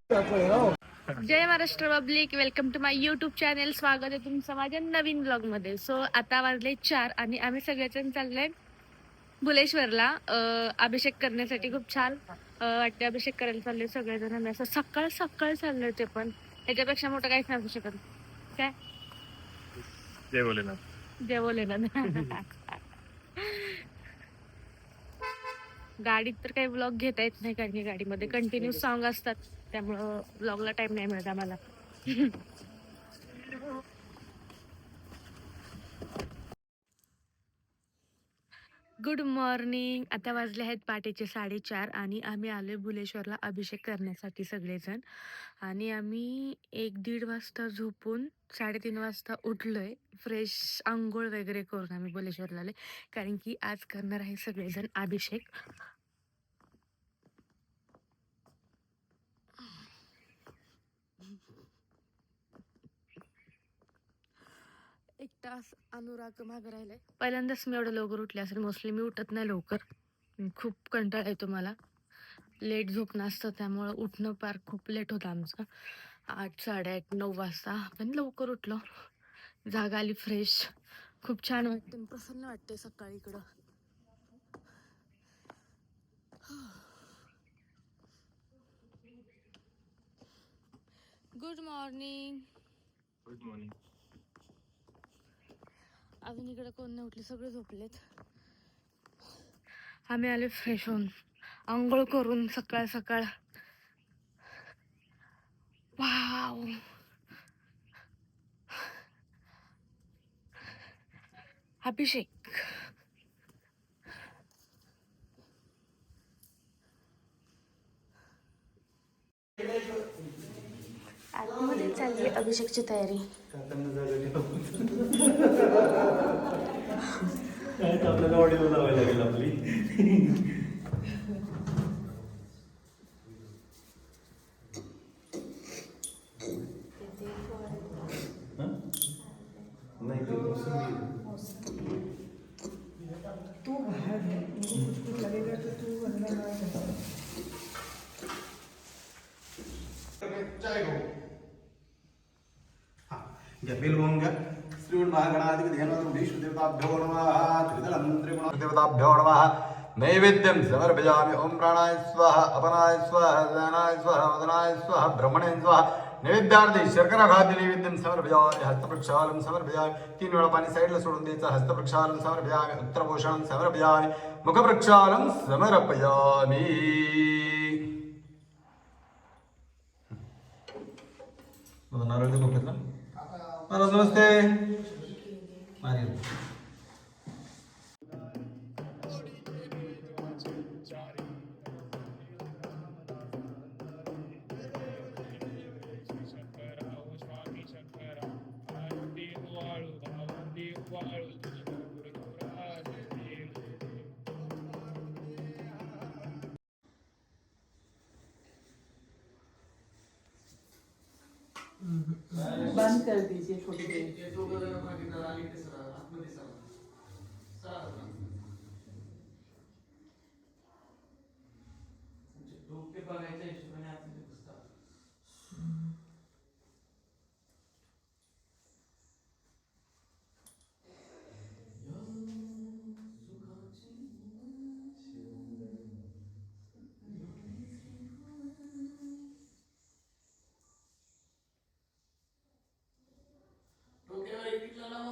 Jai Maharashtra public, welcome to my YouTube channel. स्वागत आहे तुमचं माझ्या नवीन ब्लॉग मध्ये. सो आता वाजले 4 आणि आम्ही सगळेजण चाललोय बुलेश्वरला अभिषेक करण्यासाठी. खूप छान वाटते. अभिषेक करायला चाललोय सगळेजण. आम्ही असं सकाळ सकाळ चाललोय, ते पण याच्यापेक्षा मोठं काहीच नसू शकत. काय जय भोलेनाथ. जय भोलेनाथ. गाडीत तर काही ब्लॉग घेता येत नाही, कारण की गाडीमध्ये कंटिन्यू सॉन्ग असतात, त्यामुळं ब्लॉगला टाइम नाही मिळत आम्हाला. Good morning. आता वाजले आहेत पहाटेचे 4:30 आणि आम्ही आलोय बुलेश्वरला अभिषेक करण्यासाठी सगळेजण. आणि आम्ही 1-1:30 वाजता झोपून 3:30 वाजता उठलोय. फ्रेश आंघोळ वगैरे करून आम्ही बुलेश्वरला आलोय, कारण की आज करणार आहे सगळेजण अभिषेक. एक तास अनुराग मागं राहिलाय. पहिल्यांदाच मी एवढं लवकर उठले असेल. मोस्टली मी उठत नाही लवकर, खूप कंटाळा येतो मला. लेट झोपणं असतं, त्यामुळं उठणं फार खूप लेट होतं आमचं. 8, 8:30, 9 वाजता पण लवकर उठलो. जागा आली फ्रेश. खूप छान वाटतं, प्रसन्न वाटते सकाळी इकडं. Good morning. Good morning. अजून इकडे कोण नाही उठले, सगळे झोपलेत. आम्ही आले फ्रेश होऊन, आंघोळ करून सकाळ सकाळ. वाव, अभिषेक. आतमध्ये चालली अभिषेकची तयारी. आपल्याला ऑडिओ लावायला लागेल आपली. नाही ते तू बाहेर लगेगा तो तू चाय गो. हाँ घ्या बेल वाहून घ्या. श्रीमन महागणाधिपती ध्यानाधीश देवताभ्यो नमः. त्रिदलं त्रिगुण देवताभ्यो नमः. नैवेद्यं समर्पयामि. ओम प्राणाय स्वाहा, अपनाय स्वाहा, दानाय स्वाहा, वदनाय स्वाहा, ब्रह्मणे स्वाहा. नैवेद्यार्थे शर्करा खाद्य नैवेद्यं समर्पयामि. हस्तप्रक्षालन समर्पयामि. 3 वेळा पाणी साईडला सोडून द्यायचं. हस्तप्रक्षालन समर्पयामि. उत्तरभूषणं समर्पयामि. मुखप्रक्षालन समर्पयामि. नारळ देऊ घेतला. महाराज नमस्ते. बंद कर दीजिए थोड़ी देर. डोक्यावर एक टिकला लावा.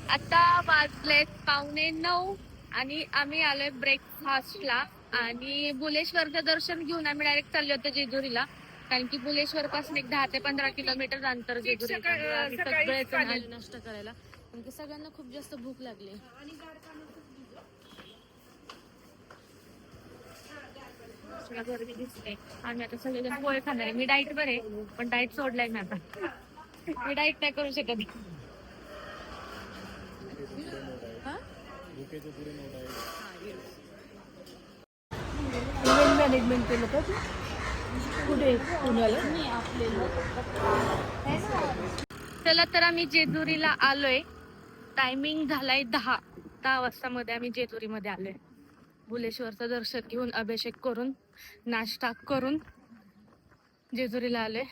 आता वाजलेत 8:45 आणि आम्ही आलोय ब्रेकफास्टला. आणि बुलेश्वरचं दर्शन घेऊन आम्ही डायरेक्ट चाललो होतो जेजुरीला, कारण की बुलेश्वर पासून एक 10 ते 15 किलोमीटर अंतर जेजुरी. सगळेजण आले नाश्ता करायला, कारण की सगळ्यांना खूप जास्त भूक लागली. गरमी दिसते. आम्ही आता सगळेजण पोहे खाणार आहे. मी डाएट वर आहे, पण डाएट सोडलाय मी आता. मी डाएट नाही करू शकत. मॅनेजमेंट केलं का तू कुठे पुण्याला? चला तर आम्ही जेजुरीला आलोय. टायमिंग झालाय 10 वाजता मध्ये आम्ही जेजुरीमध्ये आलोय. बुलेश्वरचं दर्शन घेऊन, अभिषेक करून, नाश्ता करून जेजुरीला आलोय.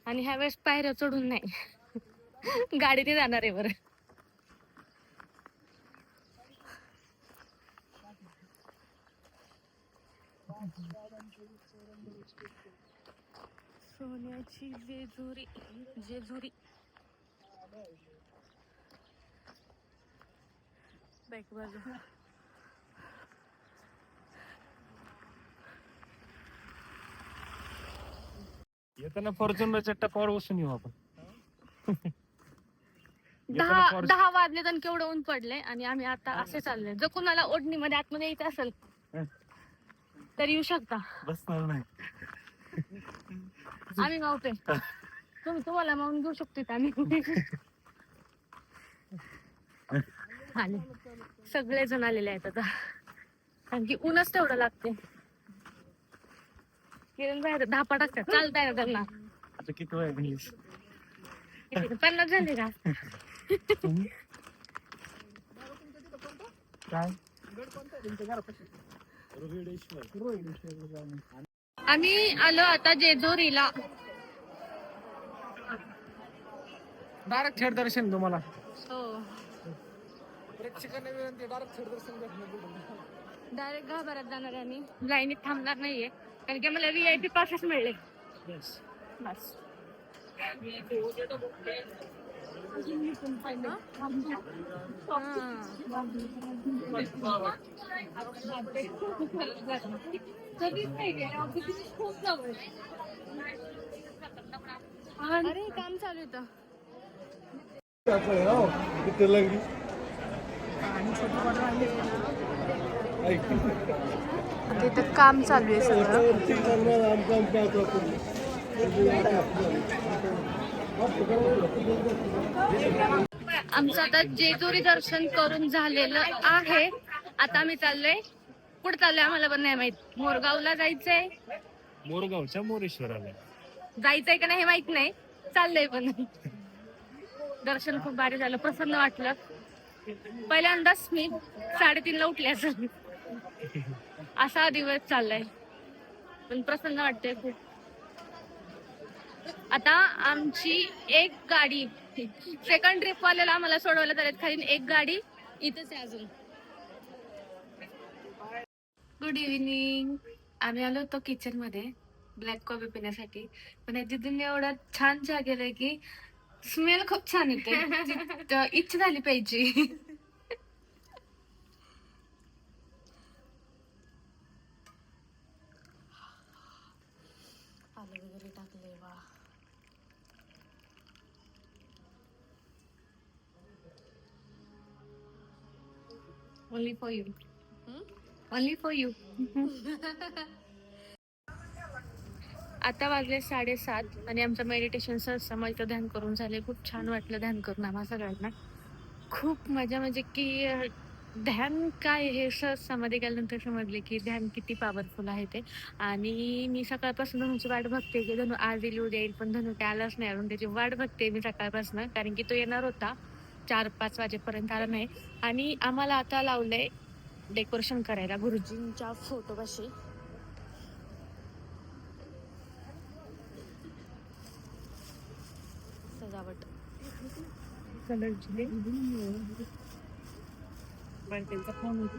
आणि ह्या वेळेस पायऱ्या चढून नाही, गाडीने जाणार आहे बरं. सोन्याची जेजुरी, जेजुरी बॅक बाजू. येताना फॉर्च्युनरच्या टपावर बसून येऊ आपण. 10 वाजले तर केवढं ऊन पडलंय आणि आम्ही आता असे चाललोय. जर कुणाला ओढणीमध्ये आतमध्ये यायचं असेल तर येऊ शकता. बसणार नाही. आम्ही मावते, तुम्हाला मावून घेऊ शकतो आम्ही. आले सगळे जण आलेले आहेत आता, कारण की ऊनच तेवढं लागते. किरण बाहेर धापा टाकतात, चालताय ना त्यांना. आता किती वय आहे? 50 झाले का? काय आम्ही आलो आता जेजुरीला. डायरेक्ट थेट दर्शन तुम्हाला. हो, डायरेक्ट गाभाऱ्यात जाणार आहे आम्ही. लाईनीत थांबणार नाहीये, कारण की मला VIP पासेस मिळले. बस अरे काम चालू होतं. तिथं काम चालू आहे सगळं. आमचं आता जेजुरी दर्शन करून झालेलं आहे. आता आम्ही चाललोय. कुठे चाललोय आम्हाला पण नाही माहित. मोरगावला जायचंय. मोरगावच्या मोरेश्वराला जायचंय का नाही हे माहित नाही, चाललंय पण. दर्शन खूप भारी झालं, प्रसन्न वाटलं. पहिल्यांदाच मी 3:30ला उठले असं. असा दिवस चाललाय, पण प्रसन्न वाटतंय खूप. आता आमची एक गाडी, सेकंड ट्रिप वाल्याला आम्हाला सोडवायला झालेत खाली. एक गाडी इथेच आहे अजून. Good evening. आम्ही आलो होतो किचन मध्ये ब्लॅक कॉफी पिण्यासाठी, पण या दिदीने एवढा छान चहा केलाय की स्मेल खूप छान येते. इच्छा झाली पाहिजे. आलं वगैरे टाकले वा. Only for you, only for you. आता वाजले 7:30 आणि आमचं मेडिटेशन समाज ध्यान करून झाले. खूप छान वाटलं ध्यान करून आम्हाला सगळ्यांना. खूप मजा, म्हणजे की ध्यान काय हे समाधी गेल्यानंतर समजले की ध्यान किती पॉवरफुल आहे ते. आणि मी सकाळपासून धनुची वाट बघते की धनु आज येईल उद्या येईल, पण धनु काय आलाच नाही अजून. त्याची वाट बघते मी सकाळपासून, कारण की तो येणार होता 4-5 वाजेपर्यंत, आला नाही. आणि आम्हाला आता लावलंय डेकोरेशन करायला गुरुजींच्या फोटोपाशी. सजावट कलरची पण त्यांचा फोन होता.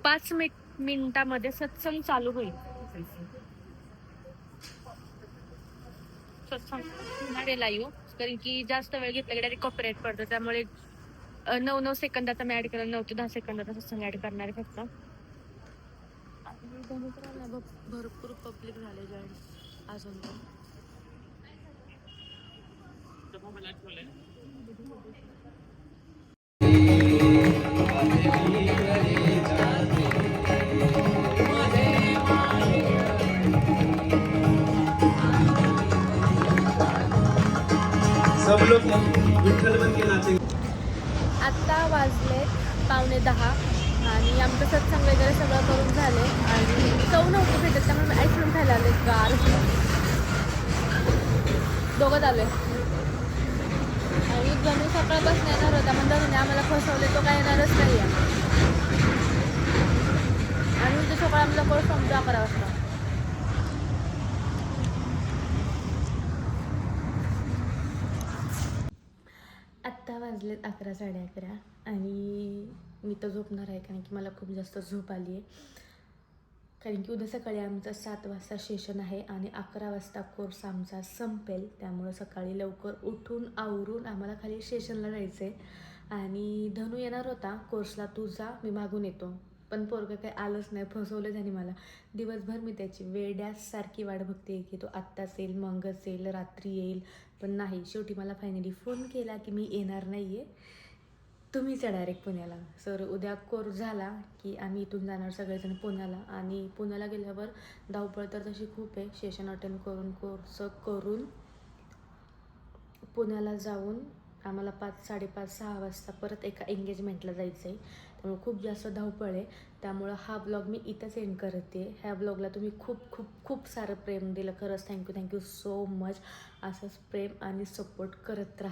5 मिनिटामध्ये सत्संग चालू होईल. सत्संग लाईव्ह, कारण की जास्त वेळ घेतला की डायरेक्ट कॉपीराइट पडतो. त्यामुळे 9 सेकंदाचा मी ऍड केला, 9 ते 10 सेकंदाचा सत्संग ऍड करणार आहे फक्त. भरपूर पब्लिक झाले जॉईन अजून पण. सब लोग विठ्ठल बन के नाचेंगे. आत्ता वाजले 9:45 आणि आमचं सत्संग वगैरे सगळं करून झाले. आणि चव नव्हती भेटत, त्यामुळे मी आईस्क्रीम खायला आले गार. दोघं आले. आणि जणू सकाळपासून येणार होता, पण धनुने आम्हाला फसवले, तो काय येणारच नाही आहे. आणि उद्या सकाळ आम्हाला कोर्स संपतो 11 वाजता. आत्ता वाजलेत 11-11:30 आणि मी तर झोपणार आहे, कारण की मला खूप जास्त झोप आली आहे. कारण की उद्या सकाळी आमचं 7 वाजता सेशन आहे आणि 11 वाजता कोर्स आमचा संपेल. त्यामुळं सकाळी लवकर उठून आवरून आम्हाला खाली सेशनला जायचं आहे. आणि धनु येणार होता कोर्सला, तू जा मी मागून येतो, पण पोरगं काही आलंच नाही, फसवलं त्याने मला. दिवसभर मी त्याची वेड्यासारखी वाट बघते की तो आत्ताच येईल, मगच येईल, रात्री येईल, पण नाही. शेवटी मला फायनली फोन केला की मी येणार नाही आहे, तुम्हीच या डायरेक्ट पुण्याला. सर उद्या कोर्स झाला की आम्ही इथून जाणार सगळेजण पुण्याला. आणि पुण्याला गेल्यावर धावपळ तर तशी खूप आहे. सेशन अटेंड करून कोर्स करून पुण्याला जाऊन आम्हाला 5-5:30-6 वाजता परत एका एंगेजमेंटला जायचं आहे. त्यामुळे खूप जास्त धावपळ आहे. त्यामुळं हा ब्लॉग मी इथंच एंड करते. ह्या ब्लॉगला तुम्ही खूप खूप खूप सारं प्रेम दिलं, खरंच थँक्यू सो मच. असंच प्रेम आणि सपोर्ट करत राहा.